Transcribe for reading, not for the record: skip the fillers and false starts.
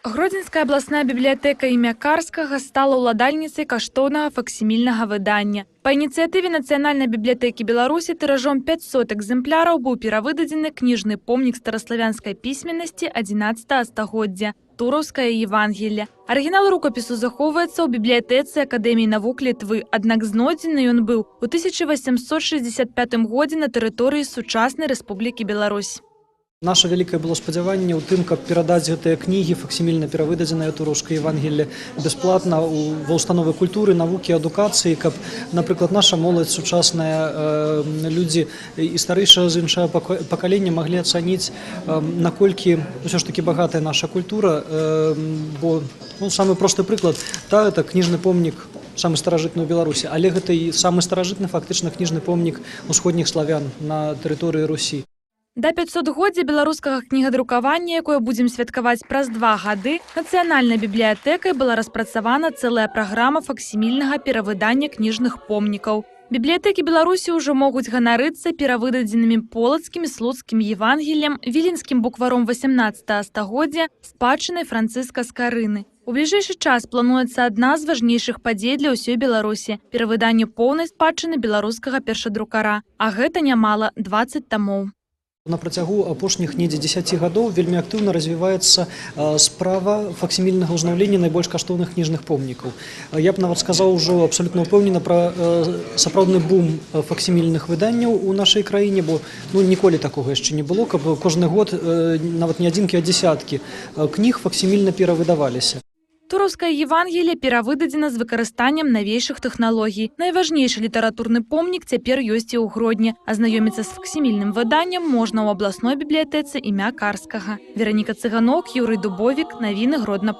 Гродзенская областная библиотека імя Карскага стала ўладальніцай каштоўнага факсімільнага выдання. Па ініцыятыве Нацыянальнай бібліятэкі Беларусі тыражом 500 экземпляраў быў перавыдадзены кніжны помнік стараславянскай пісьменнасці 11 стагоддзя Тураўскае Евангелле. Арыгінал рукапісу захоўваецца ў бібліятэцы Акадэміі навук Літвы, аднак знойдзены ён быў у 1865 годзе на тэрыторыі сучаснай Рэспублікі Беларусь. Наша вялікае было спадзяванне ў тым, каб перадаць гэтыя кнігі, факсімільна перавыдадзеныя Тураўскае Евангелле, бясплатна ва ўстановы культуры, навукі, адукацыі, каб, напрыклад, наша моладзь, сучасныя людзі і старэйшага з іншага пакалення маглі ацаніць, наколькі ўсё ж такі багатая наша культура, бо самы просты прыклад, это кніжны помнік, самы старажытны ў Беларусі, але гэта і самы старажытны фактычна кніжны помнік усходніх славян на тэрыторыі Русі. Да 500годдзя беларускага кнігадрукавання, якое будзем святкаваць праз 2 гады, Нацыянальнай бібліятэкай была распрацавана цэлая праграма факсімільнага перавыдання кніжных помнікаў. Бібліятэкі Беларусі ўжо могуць ганарыцца перавыдадзенымі полацкім і слуцкім Евангеллем, віленскім букваром 18 стагоддзя, спадчынай Францыска Скарыны. У бліжэйшы час плануецца адна з важнейшых падзей для ўсёй Беларусі – перавыданне поўнай спадчыны беларускага першадрукара, а гэта нямала 20 тамоў. На працягу апошніх недзе 10 гадоў вельмі актыўна развіваецца справа факсімільнага ўзнаўлення найбольш каштоўных кніжных помнікаў. Я б нават сказаў ужо абсалютна ўпэўнена пра сапраўдны бум факсімільных выданняў у нашай краіне, бо ніколі такога яшчэ не было, каб кожны год нават не адзінкі, а дзесяткі кніг факсімільна перавыдаваліся. Тураўскае Евангелле перавыдадзена з выкарыстаннем навейшых тэхналогій. Найважнейшы літаратурны помнік цяпер ёсць і ў Гродні. Азнаёміцца з факсімільным выданнем можна ў абласной бібліятэцы імя Карскага. Вераніка Цыганок, Юрый Дубовік, навіны Гродна+.